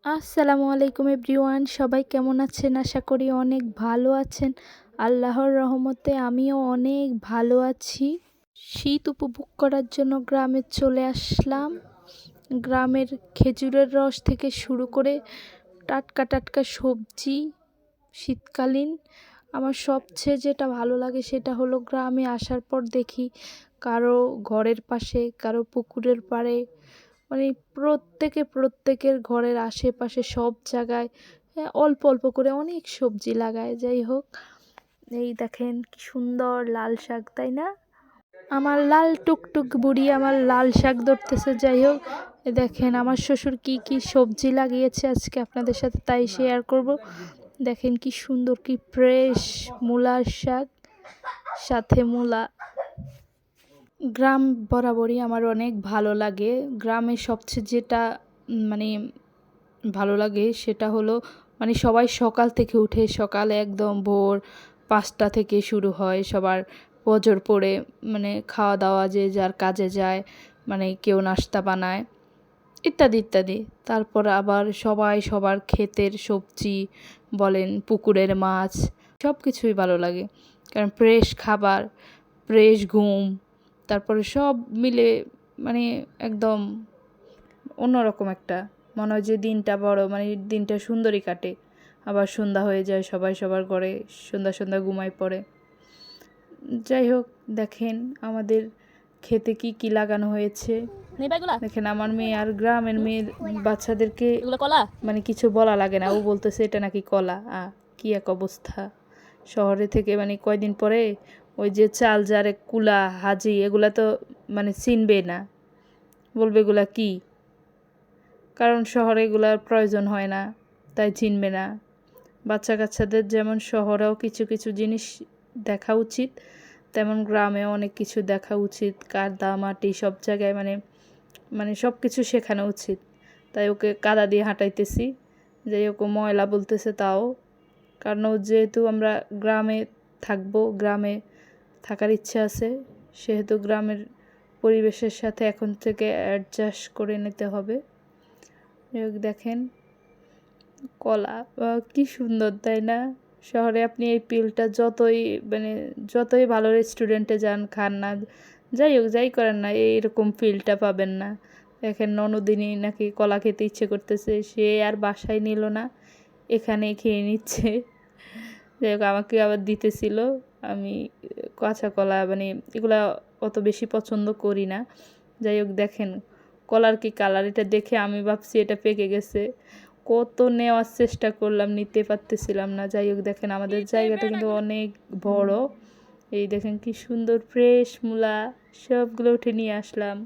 আসসালামু আলাইকুম এভরিওয়ান, সবাই কেমন আছেন? আশা করি অনেক ভালো আছেন। আল্লাহর রহমতে আমিও অনেক ভালো আছি। শীত উপভোগ করার জন্য গ্রামে চলে আসলাম। গ্রামের খেজুরের রস থেকে শুরু করে টাটকা টাটকা সবজি, শীতকালীন আমার সবচেয়ে যেটা ভালো লাগে সেটা হলো গ্রামে আসার পর দেখি কারো ঘরের পাশে, কারো পুকুরের পাড়ে, মানে প্রত্যেকের ঘরের আশেপাশে সব জায়গায় অল্প অল্প করে অনেক সবজি লাগায়। যাই হোক, এই দেখেন কি সুন্দর লাল শাক, তাই না? আমার লাল টুকটুক বুড়ি আমার লাল শাক ধরতেছে। যাই হোক, দেখেন আমার শ্বশুর কি কি সবজি লাগিয়েছে আজকে আপনাদের সাথে তাই শেয়ার করব। দেখেন কি সুন্দর, কি ফ্রেশ মূলার শাক, সাথে মূলা। গ্রাম বরাবরই আমার অনেক ভালো লাগে। গ্রামে সবচেয়ে যেটা মানে ভালো লাগে সেটা হলো, মানে সবাই সকাল থেকে উঠে, সকালে একদম ভোর 5টা থেকে শুরু হয় সবার ফজর পড়ে, মানে খাওয়া দাওয়া, যে যার কাজে যায়, মানে কেউ নাস্তা বানায় ইত্যাদি ইত্যাদি। তারপর আবার সবাই সবার ক্ষেতের সবজি বলেন, পুকুরের মাছ, সব কিছুই ভালো লাগে। কারণ ফ্রেশ খাবার, ফ্রেশ ঘুম, তারপরে সব মিলে মানে একদম অন্যরকম একটা মনে হয় যে দিনটা বড়, মানে দিনটা সুন্দরই কাটে। আবার সন্ধ্যা হয়ে যায়, সবাই সবার ঘরে সন্ধ্যা ঘুমায় পড়ে। যাই হোক, দেখেন আমাদের খেতে কি কি লাগানো হয়েছে। দেখেন আমার মেয়ে আর গ্রামের মেয়ের বাচ্চাদেরকে মানে কিছু বলা লাগে না, ও বলতেছে এটা নাকি কলা। কি এক অবস্থা! শহরে থেকে মানে কয়দিন পরে ওই যে চাল জারে, কুলা, হাজি, এগুলা তো মানে চিনবে না, বলবে এগুলা কি। কারণ শহরে এগুলার প্রয়োজন হয় না, তাই চিনবে না। বাচ্চা কাচ্চাদের যেমন শহরেও কিছু কিছু জিনিস দেখা উচিত, তেমন গ্রামেও অনেক কিছু দেখা উচিত। কাদা মাটি সব জায়গায় মানে মানে সব কিছু শেখানো উচিত। তাই ওকে কাদা দিয়ে হাঁটাইতেছি, যাই হোক ময়লা বলতেছে তাও। কারণ যেহেতু আমরা গ্রামে থাকবো, গ্রামে থাকার ইচ্ছে আছে, সেহেতু গ্রামের পরিবেশের সাথে এখন থেকে অ্যাডজাস্ট করে নিতে হবে। দেখেন কলা কি সুন্দর, তাই না? শহরে আপনি এই পিলটা যতই মানে যতই ভালো রেস্টুরেন্টে যান, খান না, যাই হোক যাই করেন না, এইরকম ফিলটা পাবেন না। দেখেন ননদিনী নাকি কলা খেতে ইচ্ছে করতেছে, সে আর বাসায় নিল না, এখানেই খেয়ে নিচ্ছে। যাই হোক আমাকে আবার দিতেছিল। আমি কাঁচা কলা মানে এগুলা অত বেশি পছন্দ করি না। যাই হোক দেখেন কলার কি কালার, এটা দেখে আমি ভাবছি এটা পেকে গেছে। কত নেওয়ার চেষ্টা করলাম, নিতে পারতেছিলাম না। যাই হোক দেখেন আমাদের জায়গাটা কিন্তু অনেক বড়। এই দেখেন কি সুন্দর ফ্রেশ মূলা, সবগুলো উঠে নিয়ে আসলাম।